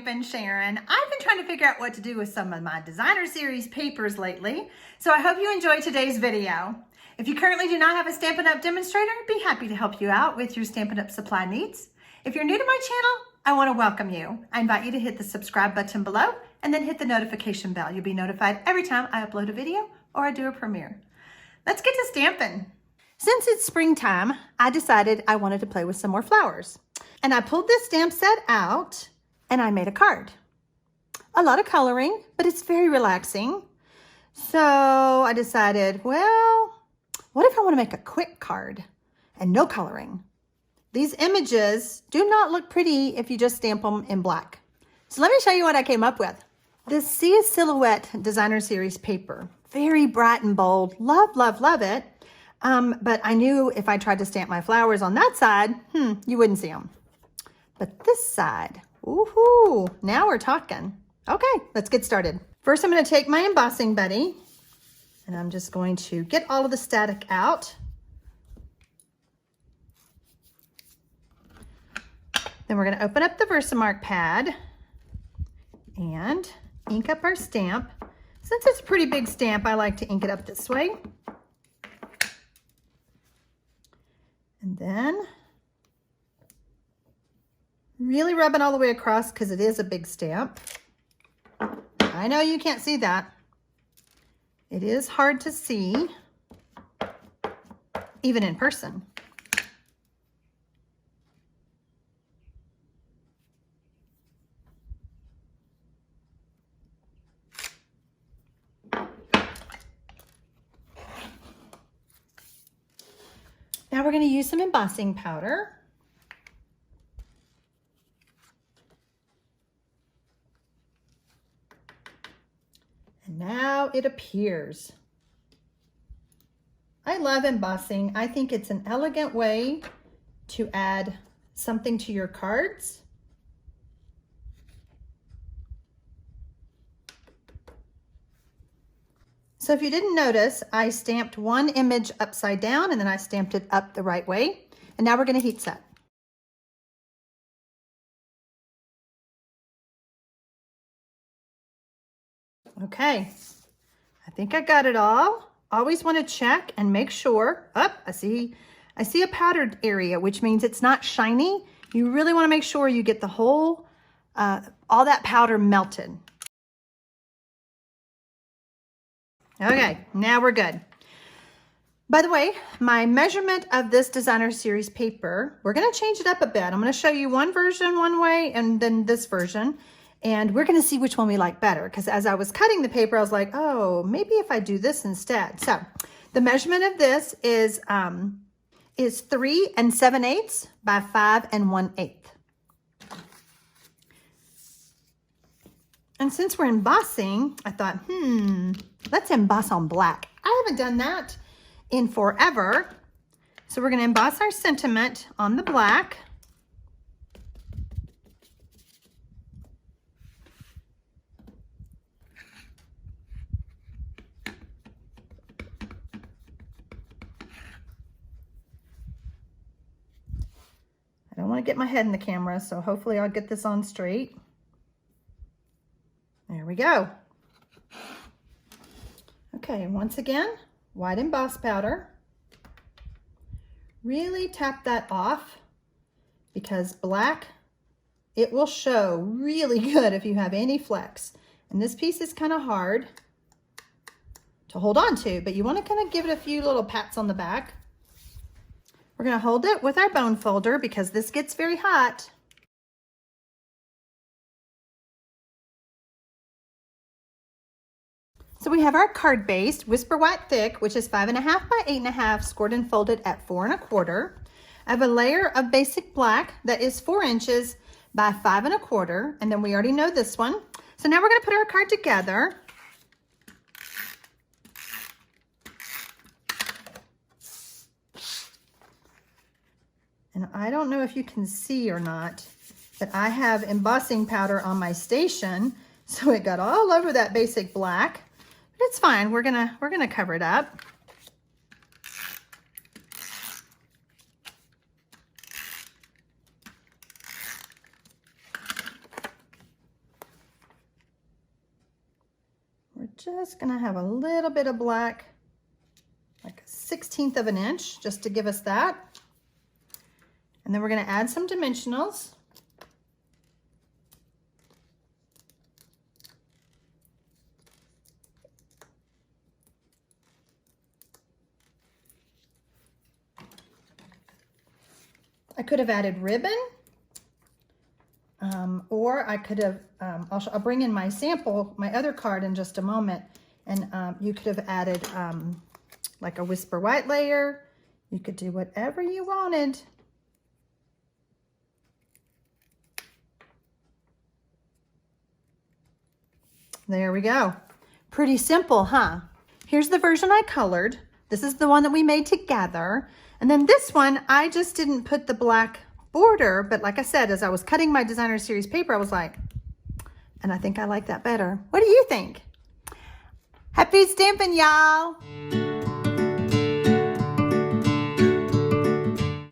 Stampin' Sharon. I've been trying to figure out what to do with some of my designer series papers lately, so I hope you enjoyed today's video. If you currently do not have a Stampin' Up! Demonstrator, I'd be happy to help you out with your Stampin' Up! Supply needs. If you're new to my channel, I want to welcome you. I invite you to hit the subscribe button below and then hit the notification bell. You'll be notified every time I upload a video or I do a premiere. Let's get to stamping. Since it's springtime, I decided I wanted to play with some more flowers. And I pulled this stamp set out and I made a card. A lot of coloring, but it's very relaxing. So I decided, well, what if I want to make a quick card and no coloring? These images do not look pretty if you just stamp them in black. So let me show you what I came up with. This Sia Silhouette Designer Series paper. Very bright and bold. Love, love, love it. But I knew if I tried to stamp my flowers on that side, you wouldn't see them. But this side, woohoo, now we're talking. Okay, let's get started. First, I'm going to take my embossing buddy and I'm just going to get all of the static out. Then we're going to open up the Versamark pad and ink up our stamp. Since it's a pretty big stamp, I like to ink it up this way. And then really rub it all the way across because it is a big stamp. I know you can't see that. It is hard to see, even in person. Now we're going to use some embossing powder. And now it appears. I love embossing. I think it's an elegant way to add something to your cards. So if you didn't notice, I stamped one image upside down and then I stamped it up the right way. And now we're going to heat set. Okay, I think I got it all. Always want to check and make sure. I see a powdered area, which means it's not shiny. You really want to make sure you get the whole, all that powder melted. Okay, now we're good. By the way, my measurement of this designer series paper, we're going to change it up a bit. I'm going to show you one version one way and then this version. And we're going to see which one we like better. Because as I was cutting the paper, I was like, oh, maybe if I do this instead. So the measurement of this is 3 7/8 by 5 1/8. And since we're embossing, I thought, let's emboss on black. I haven't done that in forever. So we're going to emboss our sentiment on the black. I don't want to get my head in the camera, so hopefully I'll get this on straight. There we go. Okay, once again, white emboss powder. Really tap that off because black, it will show really good if you have any flecks. And this piece is kind of hard to hold on to, but you want to kind of give it a few little pats on the back. We're going to hold it with our bone folder because this gets very hot. So we have our card base, Whisper White Thick, which is 5.5 by 8.5, scored and folded at 4 1/4. I have a layer of basic black that is 4 inches by 5 1/4, and then we already know this one. So now we're going to put our card together. And I don't know if you can see or not, but I have embossing powder on my station, so it got all over that basic black. But it's fine. We're gonna cover it up. just gonna have a little bit of black, like a 1/16 of an inch, just to give us that. And then we're gonna add some dimensionals. I could have added ribbon, or I could have, I'll bring in my sample, my other card in just a moment, and you could have added like a Whisper White layer. You could do whatever you wanted. There we go. Pretty simple, huh? Here's the version I colored. This is the one that we made together. And then this one, I just didn't put the black border, but like I said, as I was cutting my designer series paper, I was like, and I think I like that better. What do you think? Happy stamping, y'all.